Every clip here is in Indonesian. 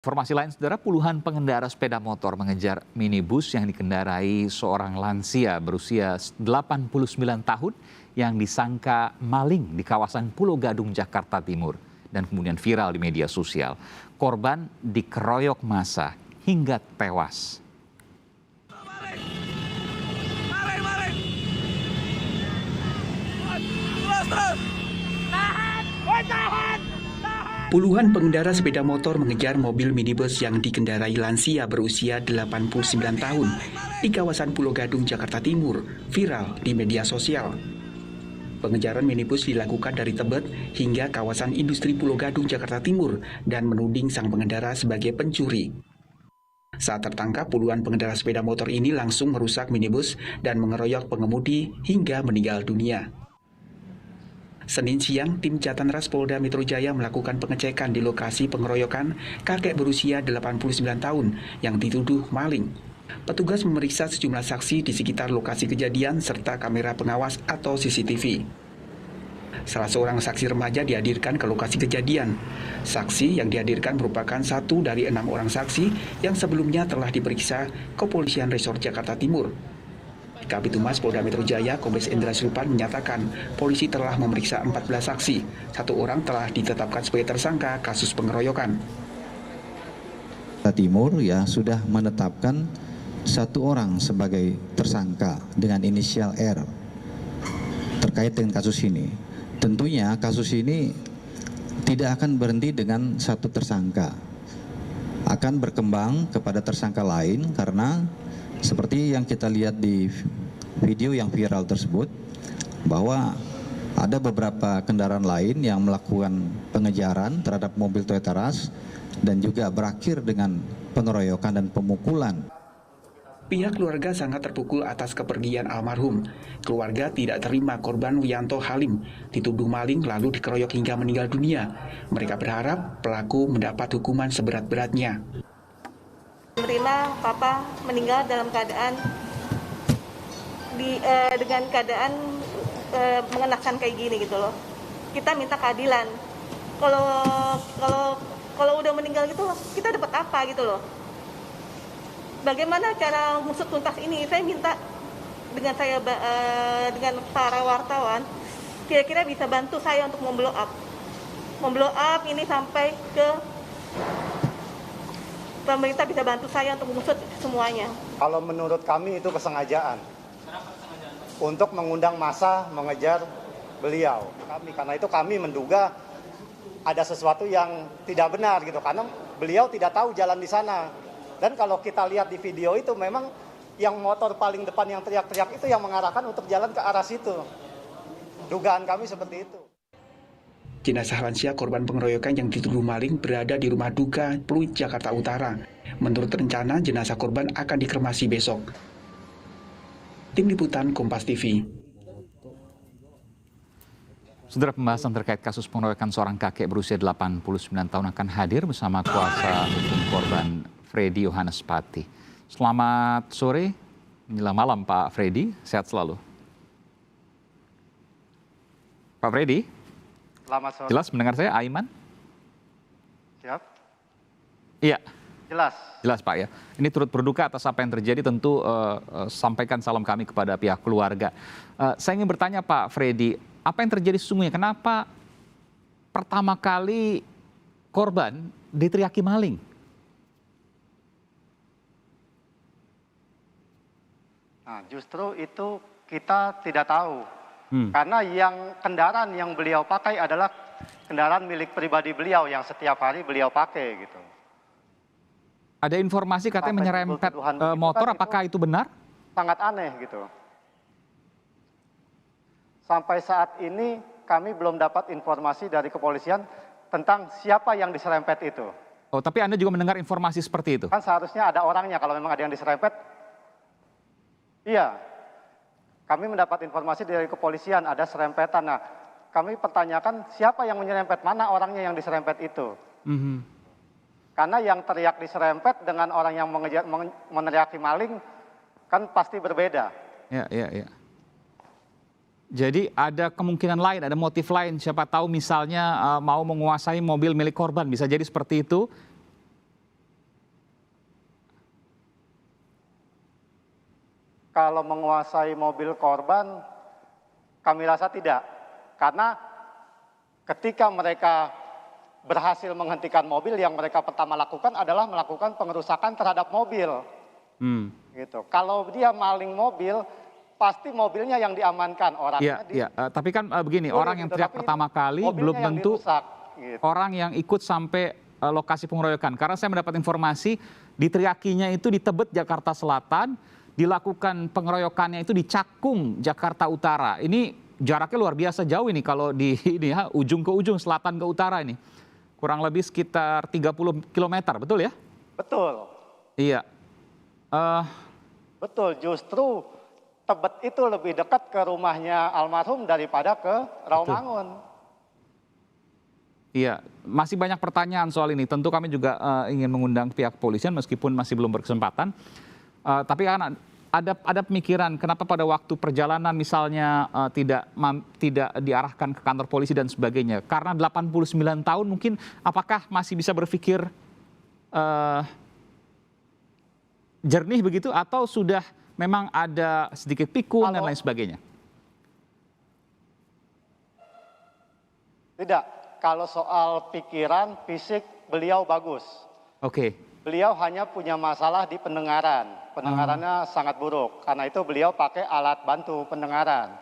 Informasi lain, saudara, puluhan pengendara sepeda motor mengejar minibus yang dikendarai seorang lansia berusia 89 tahun yang disangka maling di kawasan Pulau Gadung, Jakarta Timur, dan kemudian viral di media sosial. Korban dikeroyok massa hingga tewas. Puluhan pengendara sepeda motor mengejar mobil minibus yang dikendarai lansia berusia 89 tahun di kawasan Pulau Gadung, Jakarta Timur, viral di media sosial. Pengejaran minibus dilakukan dari Tebet hingga kawasan industri Pulau Gadung, Jakarta Timur dan menuding sang pengendara sebagai pencuri. Saat tertangkap, puluhan pengendara sepeda motor ini langsung merusak minibus dan mengeroyok pengemudi hingga meninggal dunia. Senin siang, tim Jatanras Polda Metro Jaya melakukan pengecekan di lokasi pengeroyokan kakek berusia 89 tahun yang dituduh maling. Petugas memeriksa sejumlah saksi di sekitar lokasi kejadian serta kamera pengawas atau CCTV. Salah seorang saksi remaja dihadirkan ke lokasi kejadian. Saksi yang dihadirkan merupakan satu dari 6 orang saksi yang sebelumnya telah diperiksa Kepolisian Resor Jakarta Timur. Kabid Humas Polda Metro Jaya, Kombes Endra Srupan menyatakan polisi telah memeriksa 14 saksi. Satu orang telah ditetapkan sebagai tersangka kasus pengeroyokan. Jakarta Timur sudah menetapkan satu orang sebagai tersangka dengan inisial R terkait dengan kasus ini. Tentunya kasus ini tidak akan berhenti dengan satu tersangka. Akan berkembang kepada tersangka lain karena seperti yang kita lihat di video yang viral tersebut, bahwa ada beberapa kendaraan lain yang melakukan pengejaran terhadap mobil Toyota Rush dan juga berakhir dengan pengeroyokan dan pemukulan. Pihak keluarga sangat terpukul atas kepergian almarhum. Keluarga tidak terima korban Wianto Halim dituduh maling lalu dikeroyok hingga meninggal dunia. Mereka berharap pelaku mendapat hukuman seberat-beratnya. Menerima papa meninggal dalam keadaan dengan keadaan mengenakan kayak gini gitu loh. Kita minta keadilan. Kalau udah meninggal gitu kita dapat apa gitu loh. Bagaimana cara mengusut tuntas ini? Saya minta dengan para wartawan kira-kira bisa bantu saya untuk memblow up ini sampai ke pemerintah, bisa bantu saya untuk mengusut semuanya. Kalau menurut kami itu kesengajaan. Untuk mengundang massa mengejar beliau. Karena itu kami menduga ada sesuatu yang tidak benar gitu. Karena beliau tidak tahu jalan di sana. Dan kalau kita lihat di video itu memang yang motor paling depan yang teriak-teriak itu yang mengarahkan untuk jalan ke arah situ. Dugaan kami seperti itu. Jenazah lansia korban pengeroyokan yang dituduh maling berada di rumah duka Pluit, Jakarta Utara. Menurut rencana, jenazah korban akan dikremasi besok. Tim Liputan Kompas TV. Saudara, pembahasan terkait kasus pengeroyokan seorang kakek berusia 89 tahun akan hadir bersama kuasa hukum korban Freddy Yohanes Pati. Selamat sore, menjelang malam Pak Freddy, sehat selalu. Pak Freddy? Selamat sore. Jelas mendengar saya, Aiman? Siap? Iya. Jelas. Jelas Pak ya. Ini turut berduka atas apa yang terjadi, tentu sampaikan salam kami kepada pihak keluarga. Saya ingin bertanya Pak Freddy, apa yang terjadi sesungguhnya? Kenapa pertama kali korban diteriaki maling? Nah, justru itu kita tidak tahu. Karena yang kendaraan yang beliau pakai adalah kendaraan milik pribadi beliau yang setiap hari beliau pakai gitu. Ada informasi katanya menyerempet motor, apakah itu benar? Sangat aneh gitu. Sampai saat ini kami belum dapat informasi dari kepolisian tentang siapa yang diserempet itu. Oh, tapi Anda juga mendengar informasi seperti itu? Kan seharusnya ada orangnya kalau memang ada yang diserempet. Iya. Kami mendapat informasi dari kepolisian ada serempetan. Nah, kami pertanyakan siapa yang menyerempet, mana orangnya yang diserempet itu. Karena yang teriak diserempet dengan orang yang meneriaki maling kan pasti berbeda. Ya. Jadi ada kemungkinan lain, ada motif lain. Siapa tahu misalnya mau menguasai mobil milik korban, bisa jadi seperti itu? kalau menguasai mobil korban, kami rasa tidak. Karena ketika mereka berhasil menghentikan mobil, yang mereka pertama lakukan adalah melakukan pengerusakan terhadap mobil. Gitu. Kalau dia maling mobil, pasti mobilnya yang diamankan, orangnya Iya, tapi kan begini, orang yang gitu. teriak Tapi pertama kali mobilnya belum yang tentu dirusak, gitu. orang yang ikut sampai lokasi pengeroyokan. Karena saya mendapat informasi diteriakinya itu di Tebet, Jakarta Selatan, dilakukan pengeroyokannya itu di Cakung, Jakarta Utara. Ini jaraknya luar biasa jauh ini kalau di ini ya, ujung ke ujung, selatan ke utara ini. Kurang lebih sekitar 30 km, betul ya? Betul. Iya. Betul, justru Tebet itu lebih dekat ke rumahnya almarhum daripada ke Rawamangun. Iya, masih banyak pertanyaan soal ini. Tentu kami juga ingin mengundang pihak kepolisian meskipun masih belum berkesempatan. Tapi kan ada pemikiran kenapa pada waktu perjalanan misalnya tidak diarahkan ke kantor polisi dan sebagainya. Karena 89 tahun mungkin apakah masih bisa berpikir jernih begitu atau sudah memang ada sedikit pikun dan lain sebagainya? Tidak, kalau soal pikiran, fisik beliau bagus. Oke. Beliau hanya punya masalah di pendengaran. Pendengarannya sangat buruk. Karena itu beliau pakai alat bantu pendengaran.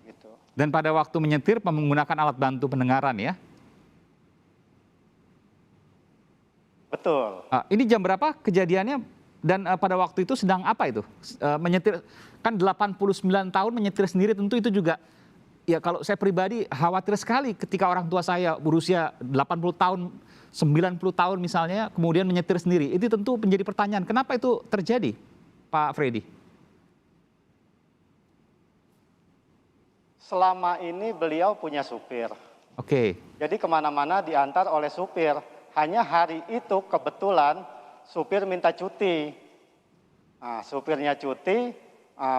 Gitu. Dan pada waktu menyetir menggunakan alat bantu pendengaran ya? Betul. Ini jam berapa kejadiannya dan pada waktu itu sedang apa itu? Menyetir, kan 89 tahun menyetir sendiri tentu itu juga, ya kalau saya pribadi khawatir sekali ketika orang tua saya berusia 80 tahun, 90 tahun misalnya, kemudian menyetir sendiri. Itu tentu menjadi pertanyaan, kenapa itu terjadi, Pak Freddy? Selama ini beliau punya supir. Oke. Jadi kemana-mana diantar oleh supir. Hanya hari itu kebetulan supir minta cuti. Nah, supirnya cuti,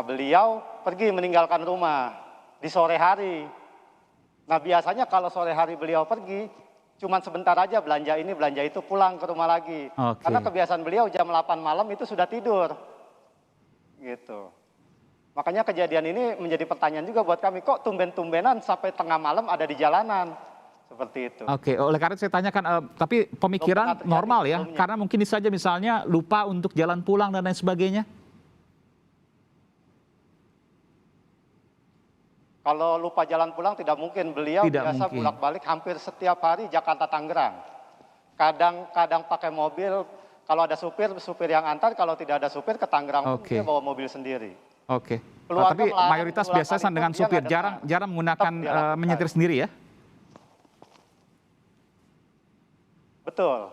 beliau pergi meninggalkan rumah di sore hari. Nah biasanya kalau sore hari beliau pergi, cuman sebentar aja belanja ini, belanja itu, pulang ke rumah lagi. Oke. Karena kebiasaan beliau jam 8 malam itu sudah tidur. Gitu. Makanya kejadian ini menjadi pertanyaan juga buat kami, kok tumben-tumbenan sampai tengah malam ada di jalanan. Seperti itu. Oke, oleh karena itu saya tanyakan, tapi pemikiran normal ya? sebelumnya. Karena mungkin saja misalnya lupa untuk jalan pulang dan lain sebagainya. Kalau lupa jalan pulang tidak mungkin, beliau Tidak biasa mungkin. bolak-balik hampir setiap hari Jakarta Tangerang. Kadang-kadang pakai mobil, kalau ada supir, supir yang antar, kalau tidak ada supir ke Tangerang pun Oke. dia bawa mobil sendiri. Oke. Keluarga Tapi melarang mayoritas pulang biasa sekalipun dengan dia supir, nggak dengar. jarang menggunakan Tetap dia lakukan. menyetir sendiri ya? Betul.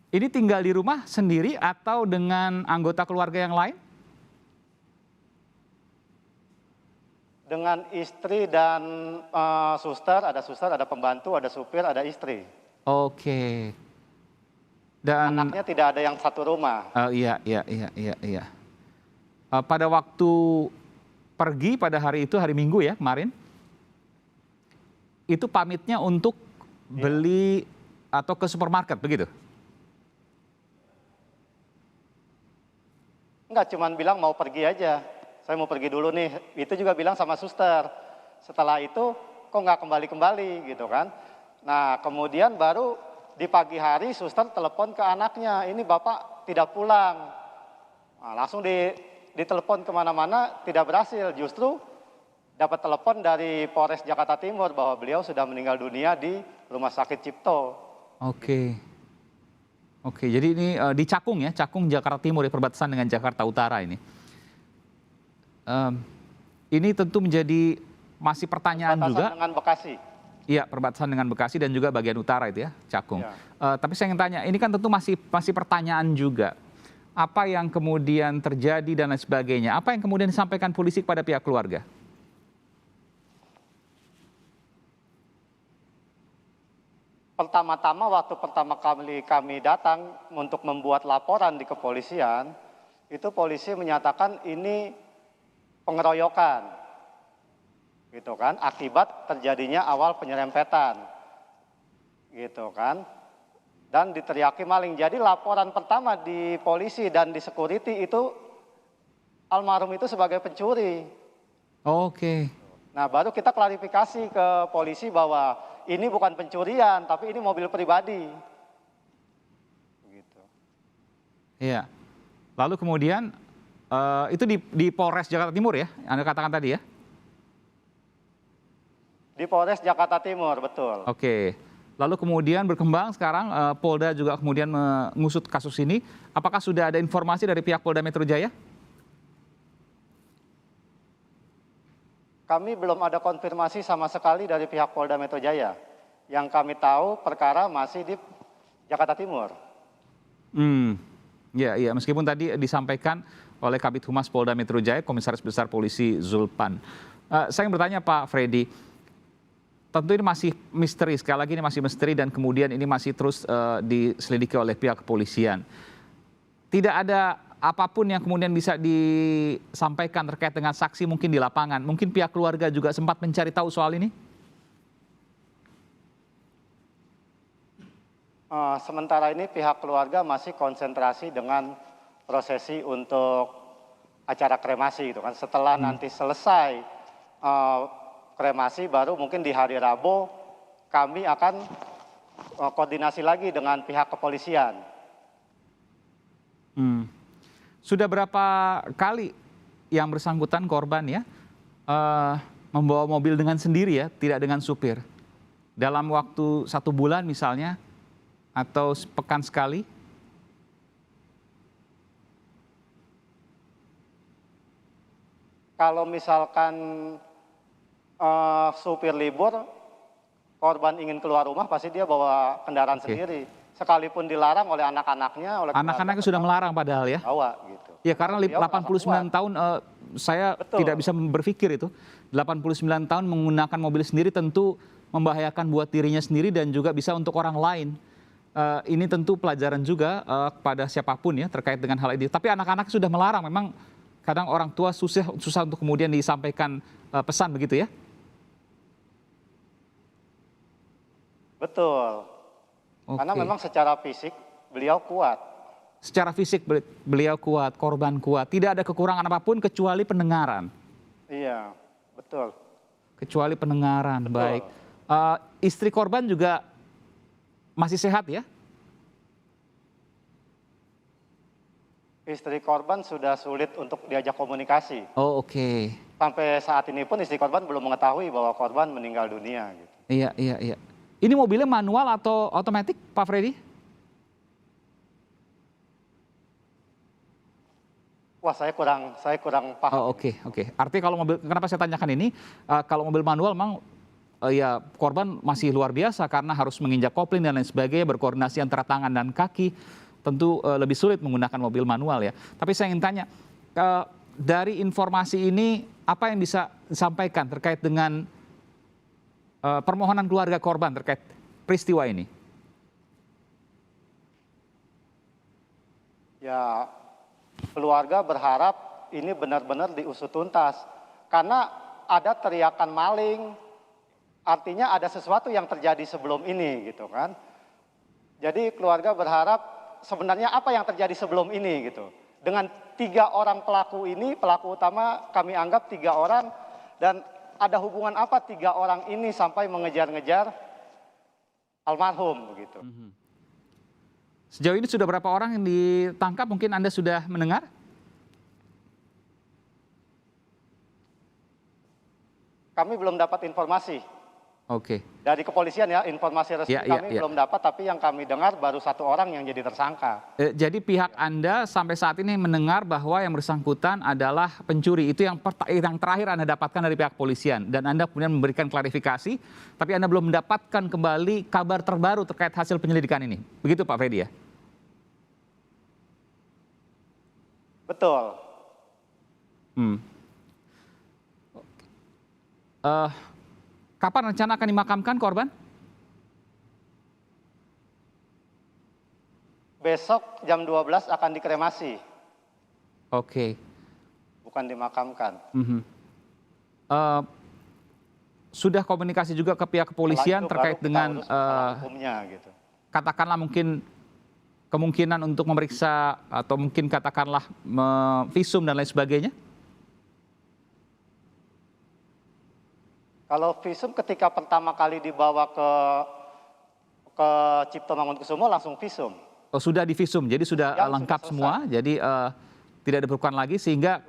Ini tinggal di rumah sendiri atau dengan anggota keluarga yang lain? Dengan istri dan suster, ada pembantu, ada supir, ada istri. Oke. Dan Anaknya tidak ada yang satu rumah. iya. Pada waktu pergi pada hari itu, hari Minggu ya kemarin, itu pamitnya untuk beli atau ke supermarket begitu? Enggak, cuman bilang mau pergi aja. Saya mau pergi dulu nih. Itu juga bilang sama suster. Setelah itu kok nggak kembali-kembali gitu kan. Nah kemudian baru di pagi hari suster telepon ke anaknya. Ini bapak tidak pulang. Nah, langsung ditelepon kemana-mana tidak berhasil. Justru dapat telepon dari Polres Jakarta Timur bahwa beliau sudah meninggal dunia di Rumah Sakit Cipto. Oke, jadi ini di Cakung ya, Cakung Jakarta Timur ya, perbatasan dengan Jakarta Utara ini. Ini tentu menjadi masih pertanyaan Perbatasan juga. dengan Bekasi. Iya, perbatasan dengan Bekasi dan juga bagian utara itu ya, Cakung. Ya. Tapi saya ingin tanya, ini kan tentu masih pertanyaan juga. Apa yang kemudian terjadi dan lain sebagainya? Apa yang kemudian disampaikan polisi kepada pihak keluarga? Pertama-tama waktu pertama kali kami datang untuk membuat laporan di kepolisian, itu polisi menyatakan ini pengeroyokan, gitu kan, akibat terjadinya awal penyerempetan, gitu kan, dan diteriaki maling. Jadi laporan pertama di polisi dan di security itu almarhum itu sebagai pencuri. Oke. Nah, baru kita klarifikasi ke polisi bahwa ini bukan pencurian, tapi ini mobil pribadi. Begitu. Iya. Lalu kemudian itu di Polres Jakarta Timur ya, Anda katakan tadi ya? Di Polres Jakarta Timur, betul. Oke. Lalu kemudian berkembang sekarang Polda juga kemudian mengusut kasus ini. Apakah sudah ada informasi dari pihak Polda Metro Jaya? Kami belum ada konfirmasi sama sekali dari pihak Polda Metro Jaya. Yang kami tahu perkara masih di Jakarta Timur. Ya, meskipun tadi disampaikan oleh Kabid Humas Polda Metro Jaya, Komisaris Besar Polisi Zulpan. Saya ingin bertanya Pak Freddy, tentu ini masih misteri, sekali lagi ini masih misteri dan kemudian ini masih terus diselidiki oleh pihak kepolisian. Tidak ada apapun yang kemudian bisa disampaikan terkait dengan saksi mungkin di lapangan. Mungkin pihak keluarga juga sempat mencari tahu soal ini? Sementara ini pihak keluarga masih konsentrasi dengan prosesi untuk acara kremasi gitu kan. Setelah nanti selesai kremasi baru mungkin di hari Rabu kami akan koordinasi lagi dengan pihak kepolisian. Sudah berapa kali yang bersangkutan korban ya membawa mobil dengan sendiri ya, tidak dengan supir? Dalam waktu 1 bulan misalnya atau sepekan sekali? Kalau misalkan supir libur, korban ingin keluar rumah pasti dia bawa kendaraan sendiri. Sekalipun dilarang oleh anak-anaknya. Anak-anaknya sudah melarang padahal ya? Bawa gitu. Ya karena 89 tahun saya tidak bisa berpikir itu. 89 tahun menggunakan mobil sendiri tentu membahayakan buat dirinya sendiri dan juga bisa untuk orang lain. Ini tentu pelajaran juga kepada siapapun ya terkait dengan hal ini. Tapi anak-anak sudah melarang, memang kadang orang tua susah untuk kemudian disampaikan pesan begitu ya? Betul. Oke. Karena memang secara fisik beliau kuat. Secara fisik beliau kuat, korban kuat. Tidak ada kekurangan apapun kecuali pendengaran. Iya, betul. Kecuali pendengaran, Betul. baik. Istri korban juga masih sehat ya? Istri korban sudah sulit untuk diajak komunikasi. Oh oke. Sampai saat ini pun istri korban belum mengetahui bahwa korban meninggal dunia. Gitu. Iya. Ini mobilnya manual atau otomatis Pak Freddy? Wah, saya kurang paham. Oh oke. Artinya kalau mobil, kenapa saya tanyakan ini? Kalau mobil manual memang ya korban masih luar biasa karena harus menginjak kopling dan lain sebagainya, berkoordinasi antara tangan dan kaki, tentu lebih sulit menggunakan mobil manual ya. Tapi saya ingin tanya, dari informasi ini apa yang bisa disampaikan terkait dengan permohonan keluarga korban terkait peristiwa ini? Ya, keluarga berharap ini benar-benar diusut tuntas. Karena ada teriakan maling, artinya ada sesuatu yang terjadi sebelum ini gitu kan. Jadi keluarga berharap sebenarnya apa yang terjadi sebelum ini gitu. Dengan 3 orang pelaku ini, pelaku utama kami anggap 3 orang, dan ada hubungan apa 3 orang ini sampai mengejar-ngejar almarhum begitu. Sejauh ini sudah berapa orang yang ditangkap? Mungkin Anda sudah mendengar? Kami belum dapat informasi. Oke. Dari kepolisian ya, informasi resmi kami belum dapat, tapi yang kami dengar baru 1 orang yang jadi tersangka. Jadi pihak Anda sampai saat ini mendengar bahwa yang bersangkutan adalah pencuri. Itu yang terakhir Anda dapatkan dari pihak kepolisian. Dan Anda kemudian memberikan klarifikasi, tapi Anda belum mendapatkan kembali kabar terbaru terkait hasil penyelidikan ini. Begitu Pak Freddy ya? Betul. Kapan rencana akan dimakamkan korban? Besok jam 12 akan dikremasi. Oke. Bukan dimakamkan. Sudah komunikasi juga ke pihak kepolisian terkait dengan hukumnya gitu. katakanlah mungkin kemungkinan untuk memeriksa atau mungkin katakanlah visum dan lain sebagainya? Kalau visum ketika pertama kali dibawa ke Cipto Mangunkusumo langsung visum. Oh, sudah divisum, jadi sudah Ya, lengkap sudah semua, jadi tidak diperlukan lagi sehingga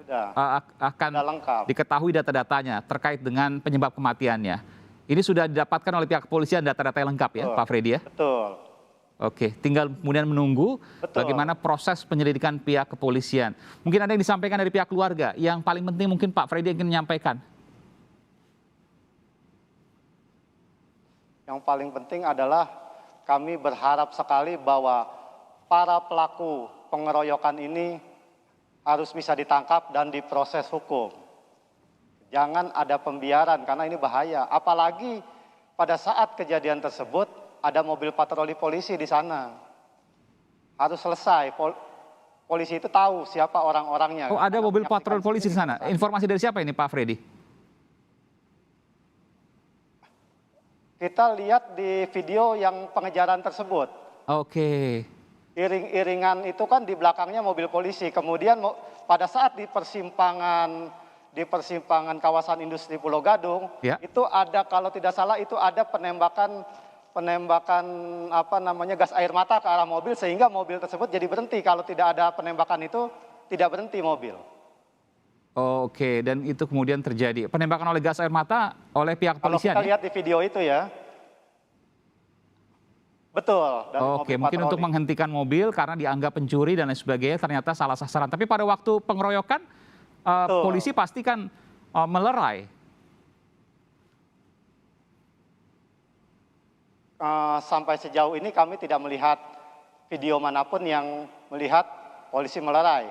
akan Sudah lengkap. diketahui data-datanya terkait dengan penyebab kematiannya. Ini sudah didapatkan oleh pihak kepolisian data-data yang lengkap ya, Betul. Pak Freddy ya? Betul. Oke, tinggal kemudian menunggu Betul. bagaimana proses penyelidikan pihak kepolisian. Mungkin ada yang disampaikan dari pihak keluarga, yang paling penting mungkin Pak Freddy ingin menyampaikan. Yang paling penting adalah kami berharap sekali bahwa para pelaku pengeroyokan ini harus bisa ditangkap dan diproses hukum. Jangan ada pembiaran karena ini bahaya. Apalagi pada saat kejadian tersebut ada mobil patroli polisi di sana. Harus selesai. Polisi itu tahu siapa orang-orangnya. Oh, ada Karena mobil menyaksikan patroli polisi di sana. Informasi dari siapa ini Pak Freddy? Kita lihat di video yang pengejaran tersebut. Oke. Iring-iringan itu kan di belakangnya mobil polisi. Kemudian pada saat di persimpangan kawasan industri Pulau Gadung, Ya. itu ada kalau tidak salah itu ada penembakan gas air mata ke arah mobil sehingga mobil tersebut jadi berhenti. Kalau tidak ada penembakan itu tidak berhenti mobil. Oke, dan itu kemudian terjadi penembakan oleh gas air mata oleh pihak Kalau kepolisian. kita Ya? lihat di video itu ya. Betul. dari Oke, mobil mungkin untuk patroli. menghentikan mobil karena dianggap pencuri dan lain sebagainya ternyata salah sasaran. Tapi pada waktu pengeroyokan Betul. polisi pasti kan melerai. Sampai sejauh ini kami tidak melihat video manapun yang melihat polisi melerai.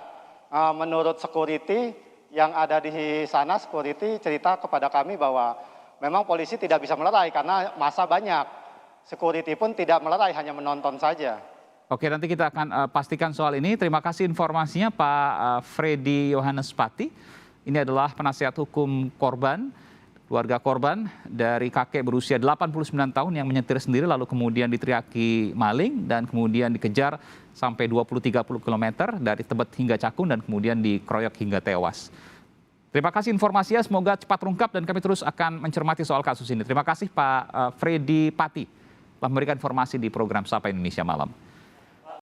Menurut security yang ada di sana, security cerita kepada kami bahwa memang polisi tidak bisa melerai karena massa banyak. Security pun tidak melerai, hanya menonton saja. Oke, nanti kita akan pastikan soal ini. Terima kasih informasinya Pak Freddy Yohanes Pati. Ini adalah penasihat hukum korban, keluarga korban dari kakek berusia 89 tahun yang menyetir sendiri lalu kemudian diteriaki maling dan kemudian dikejar sampai 20-30 km dari Tebet hingga Cakung dan kemudian dikeroyok hingga tewas. Terima kasih informasinya, semoga cepat terungkap dan kami terus akan mencermati soal kasus ini. Terima kasih Pak Freddy Pati telah memberikan informasi di program Sapa Indonesia Malam.